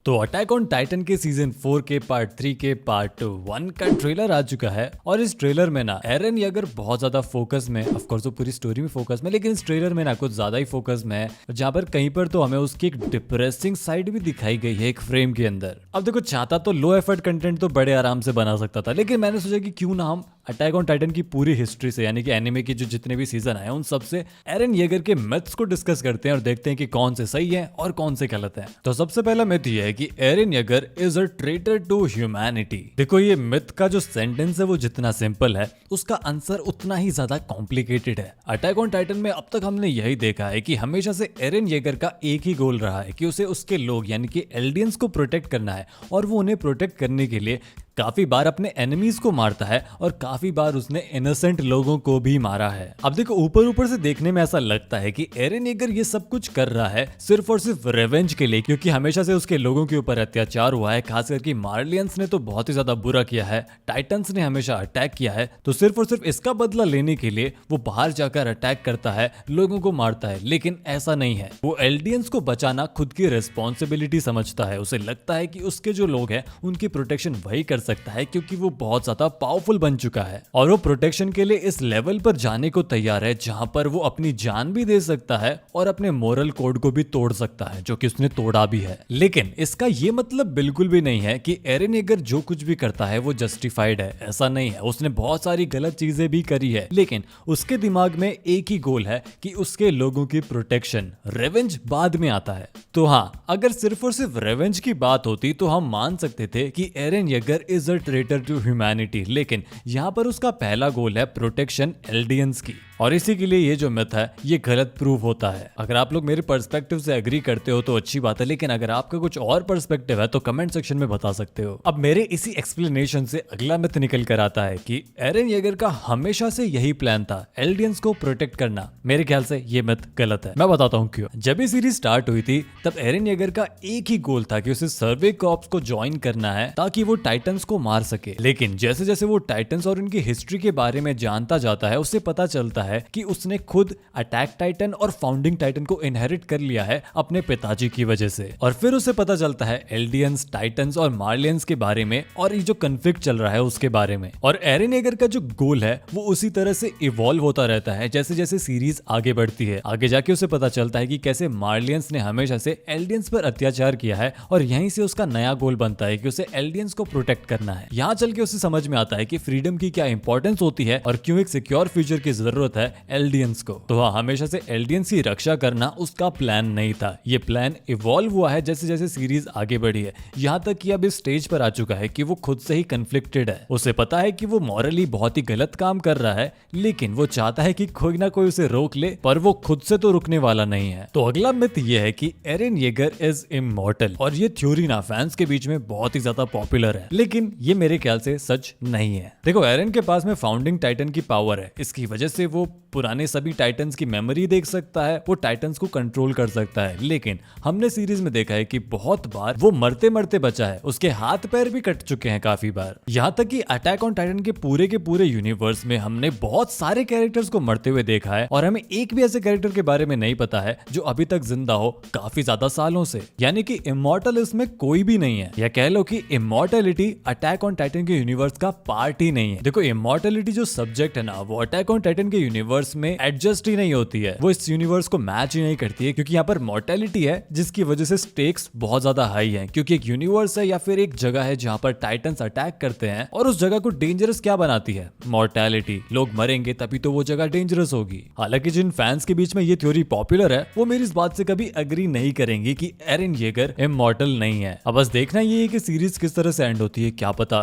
तो attack on Titan के season 4 के पार्ट 3 के पार्ट 1 का ट्रेलर आ चुका है और इस ट्रेलर में ना एरन येगर बहुत ज्यादा फोकस में, ऑफ कोर्स वो पूरी स्टोरी में फोकस में, लेकिन इस ट्रेलर में ना कुछ ज्यादा ही फोकस में है, जहां पर कहीं पर तो हमें उसकी एक डिप्रेसिंग साइड भी दिखाई गई है एक फ्रेम के अंदर। अब देखो, चाहता तो लो एफर्ट कंटेंट तो बड़े आराम से बना सकता था, लेकिन मैंने सोचा कि क्यों ना हम अटैक ऑन टाइटन की पूरी हिस्ट्री से, यानी कि एनिमे की जो जितने भी सीजन आए उन सब से एरन येगर के मिथ्स को डिस्कस करते हैं और देखते हैं कि कौन से सही है और कौन से गलत है। तो सबसे पहला मिथ ये है कि Eren Yeager is a traitor to humanity. देखो, ये मिथ का जो सेंटेंस है वो जितना सिंपल है उसका आंसर उतना ही ज्यादा कॉम्प्लिकेटेड है। अटैक ऑन टाइटन में अब तक हमने यही देखा है कि हमेशा से एरन येगर का एक ही गोल रहा है कि उसे उसके लोग यानी कि एल्डियंस को प्रोटेक्ट करना है, और वो उन्हें प्रोटेक्ट करने के लिए काफी बार अपने एनिमीज को मारता है और काफी बार उसने इनोसेंट लोगों को भी मारा है। अब देखो, ऊपर ऊपर से देखने में ऐसा लगता है कि एरन येगर ये सब कुछ कर रहा है सिर्फ और सिर्फ रिवेंज के लिए, क्योंकि हमेशा से उसके लोगों के ऊपर अत्याचार हुआ है, खास करके मार्लियंस ने तो बहुत ही ज्यादा बुरा किया है, टाइटन्स ने हमेशा अटैक किया है, तो सिर्फ और सिर्फ इसका बदला लेने के लिए वो बाहर जाकर अटैक करता है, लोगों को मारता है। लेकिन ऐसा नहीं है, वो एल्डियंस को बचाना खुद की रिस्पॉन्सिबिलिटी समझता है। उसे लगता है कि उसके जो लोग हैं उनकी प्रोटेक्शन वही कर सकता है, क्योंकि वो बहुत ज्यादा पावरफुल बन चुका है और वो प्रोटेक्शन के लिए इस लेवल पर जाने को तैयार है जहां पर वो अपनी जान भी दे सकता है और अपने मोरल कोड को भी तोड़ सकता है, जो कि उसने तोड़ा भी है। लेकिन इसका ये मतलब बिल्कुल भी नहीं है कि एरन येगर जो कुछ भी करता है वो जस्टिफाइड है। ऐसा नहीं है, उसने बहुत सारी गलत चीजें भी करी है, लेकिन उसके दिमाग में एक ही गोल है कि उसके लोगों की प्रोटेक्शन। रिवेंज बाद में आता है। तो हाँ, अगर सिर्फ और सिर्फ रिवेंज की बात होती तो हम मान सकते थे कि Eren Yeager is a traitor to humanity, लेकिन यहाँ पर उसका पहला गोल है प्रोटेक्शन एल्डियंस की, और इसी के लिए ये जो मिथ है ये गलत प्रूव होता है। अगर आप लोग मेरे पर्सपेक्टिव से एग्री करते हो तो अच्छी बात है, लेकिन अगर आपका कुछ और पर्सपेक्टिव है तो कमेंट सेक्शन में बता सकते हो। अब मेरे इसी एक्सप्लेनेशन से अगला मिथ निकल कर आता है कि एरन येगर का हमेशा से यही प्लान था, एल्डियंस को प्रोटेक्ट करना। मेरे ख्याल से ये मिथ गलत है, मैं बताता हूँ क्यों। जब ये सीरीज स्टार्ट हुई थी तब एरन येगर का एक ही गोल था कि उसे सर्वे कॉर्प्स को ज्वाइन करना है ताकि वो टाइटन्स को मार सके। लेकिन जैसे जैसे वो टाइटन्स और उनकी हिस्ट्री के बारे में जानता जाता है, उसे पता चलता है कि उसने खुद अटैक टाइटन और फाउंडिंग टाइटन को इनहेरिट कर लिया है अपने पिताजी की वजह से। और फिर उसे पता चलता है एल्डियंस, टाइटन्स और मार्लियंस के बारे में और ये जो कन्फ्लिक्ट चल रहा है उसके बारे में। और एरन येगर का जो गोल है वो उसी तरह से इवॉल्व होता रहता है जैसे जैसे सीरीज आगे बढ़ती है। आगे जाके उसे पता चलता है कि कैसे मार्लियंस ने हमेशा से एल्डियंस पर अत्याचार किया है, और यहीं से उसका नया गोल बनता है कि उसे एल्डियंस को प्रोटेक्ट करना है। यहाँ चल के उसे समझ में आता है कि फ्रीडम की क्या इंपॉर्टेंस होती है और क्यों एक सिक्योर फ्यूचर की जरूरत है एल्डियंस को। तो हाँ, हमेशा से एल्डियंस की रक्षा करना उसका प्लान नहीं था। ये प्लान इवॉल्व हुआ है जैसे जैसे सीरीज आगे बढ़ी है, यहाँ तक कि अब इस स्टेज पर आ चुका है कि वो खुद से ही कन्फ्लिक्टेड है। उसे पता है कि वो मॉरली बहुत ही गलत काम कर रहा है, लेकिन वो चाहता है कि कोई ना कोई उसे रोक ले, पर वो खुद से तो रुकने वाला नहीं है। तो अगला मिथ ये है कि एरन येगर इज इमॉर्टल, और ये थ्योरी ना फैंस के बीच में बहुत ही ज्यादा पॉपुलर है, लेकिन ये मेरे ख्याल से सच नहीं है। देखो, एरन के पास में फाउंडिंग टाइटन की पावर है, इसकी वजह से वो पुराने सभी टाइटन्स की मेमोरी देख सकता है, वो टाइटन्स को कंट्रोल कर सकता है। लेकिन हमने सीरीज में देखा है कि बहुत बार वो मरते मरते बचा है, उसके हाथ पैर भी कट चुके हैं काफी बार। यहाँ तक कि अटैक ऑन टाइटन के पूरे यूनिवर्स में हमने बहुत सारे कैरेक्टर्स को मरते हुए देखा है, और हमें एक भी ऐसे कैरेक्टर के बारे में नहीं पता है जो अभी तक जिंदा हो काफी ज्यादा सालों से। यानी कि इमॉर्टल इसमें कोई भी नहीं है, या कह लो कि इमॉर्टलिटी अटैक ऑन टाइटन के यूनिवर्स का पार्ट ही नहीं है। देखो, इमॉर्टलिटी जो सब्जेक्ट है ना, वो अटैक ऑन टाइटन के यूनिवर्स में एडजस्ट ही नहीं होती है, वो इस यूनिवर्स को मैच ही नहीं करती है, क्योंकि यहाँ पर मॉर्टेलिटी है जिसकी वजह से स्टेक्स बहुत ज्यादा हाई हैं, क्योंकि एक यूनिवर्स है या फिर एक जगह है जहाँ पर टाइटन्स अटैक करते हैं, और उस जगह को डेंजरस क्या बनाती है? मॉर्टेलिटी। लोग मरेंगे तभी तो वो जगह डेंजरस होगी। हालांकि जिन फैंस के बीच में ये थ्योरी पॉपुलर है वो मेरी इस बात से कभी एग्री नहीं करेंगे कि एरन येगर इमॉर्टल नहीं है। अब बस देखना ये है कि सीरीज किस तरह से एंड होती है, क्या पता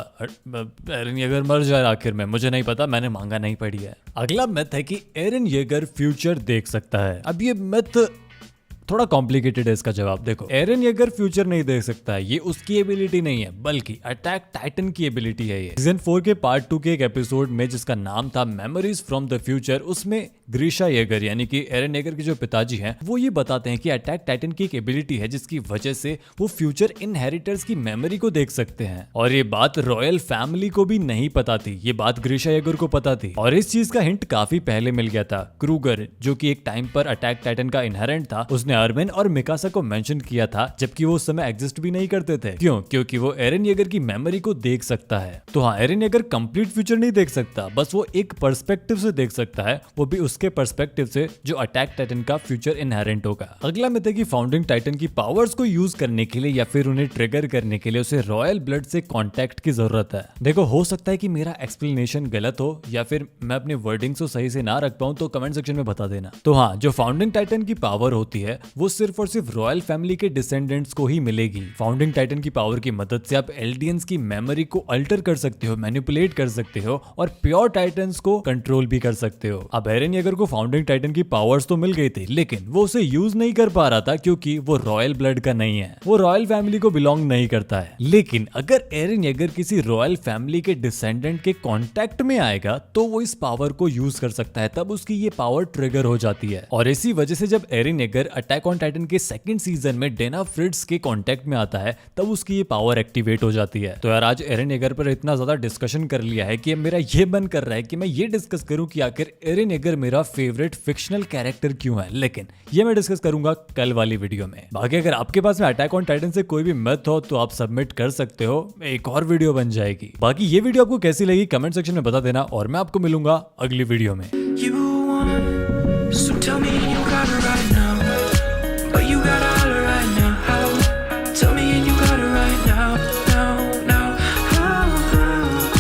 एरन येगर मर जाए आखिर में, मुझे नहीं पता, मैंने मांगा नहीं पढ़ी है। अगला मिथ है कि एरन येगर फ्यूचर देख सकता है। अब ये मिथ थोड़ा कॉम्प्लिकेटेड है इसका जवाब। देखो, एरन येगर फ्यूचर नहीं देख सकता है, ये उसकी एबिलिटी नहीं है, बल्कि अटैक टाइटन की एबिलिटी है। ये सीजन 4 के पार्ट 2 के एक एपिसोड में जिसका नाम था मेमोरीज फ्रॉम द फ्यूचर, उसमें ग्रीशा येगर यानी कि एरन येगर के जो पिताजी हैं वो ये बताते हैं कि अटैक टाइटन की एक एबिलिटी है जिसकी वजह से वो फ्यूचर इनहेरिटर्स की मेमोरी को देख सकते हैं। और ये बात रॉयल फैमिली को भी नहीं पता थी, ये बात ग्रीशा येगर को पता थी, और इस चीज का हिंट काफी पहले मिल गया था। क्रूगर जो कि एक टाइम पर अटैक टाइटन का इनहेरेंट था, उसने आर्मिन और मिकासा को मेंशन किया था, जबकि वो उस समय एग्जिस्ट भी नहीं करते थे। क्यों? क्योंकि वो एरन येगर की मेमोरी को देख सकता है। तो हाँ, एरन येगर कंप्लीट फ्यूचर नहीं देख सकता, बस वो एक पर्सपेक्टिव से देख सकता है, वो भी उसके पर्सपेक्टिव से जो अटैक टाइटन का फ्यूचर इनहेरेंट होगा। अगला मिथ है कि फाउंडिंग टाइटन की पावर्स को यूज करने के लिए या फिर उन्हें ट्रिगर करने के लिए उसे रॉयल ब्लड से कांटेक्ट की जरूरत है। देखो, हो सकता है कि मेरा एक्सप्लेनेशन गलत हो या फिर मैं अपने वर्डिंग्स को सही से ना रख पाऊं, तो कमेंट सेक्शन में बता देना। तो हाँ, जो फाउंडिंग टाइटन की पावर होती है वो सिर्फ और सिर्फ रॉयल फैमिली के डिसेंडेंट्स को ही मिलेगी। फाउंडिंग टाइटन की पावर की मदद से आप एल्डियंस की मेमोरी को अल्टर कर सकते हो, मैनिपुलेट कर सकते हो और प्योर टाइटन्स को कंट्रोल भी कर सकते हो। अब एरन येगर को फाउंडिंग टाइटन की पावर्स तो मिल गई थी, लेकिन वो उसे यूज नहीं कर पा रहा था क्योंकि वो रॉयल ब्लड का नहीं है, वो रॉयल फैमिली को बिलोंग नहीं करता है। लेकिन अगर एरन येगर किसी रॉयल फैमिली के डिसेंडेंट के कांटेक्ट में आएगा तो वो इस पावर को यूज कर सकता है, तब उसकी ये पावर ट्रिगर हो जाती है। और इसी वजह से जब Eren Yeager attack on Titan के सेकंड सीजन में डेना फ्रिट्ज के कांटेक्ट में आता है, तब उसकी ये पावर एक्टिवेट हो जाती है। तो यार, आज एरन येगर पर इतना ज्यादा डिस्कशन कर लिया है कि अब मेरा ये मन कर रहा है कि मैं ये डिस्कस करूं कि आखिर एरन येगर मेरा फेवरेट फिक्शनल कैरेक्टर क्यों है, लेकिन ये मैं डिस्कस करूंगा कल वाली वीडियो में। बाकी अगर आपके पास में अटैक ऑन टाइटन से कोई भी मिथ हो तो आप सबमिट कर सकते हो, एक और वीडियो बन जाएगी। बाकी ये वीडियो आपको कैसी लगी कमेंट सेक्शन में बता देना और मैं आपको मिलूंगा अगली वीडियो में।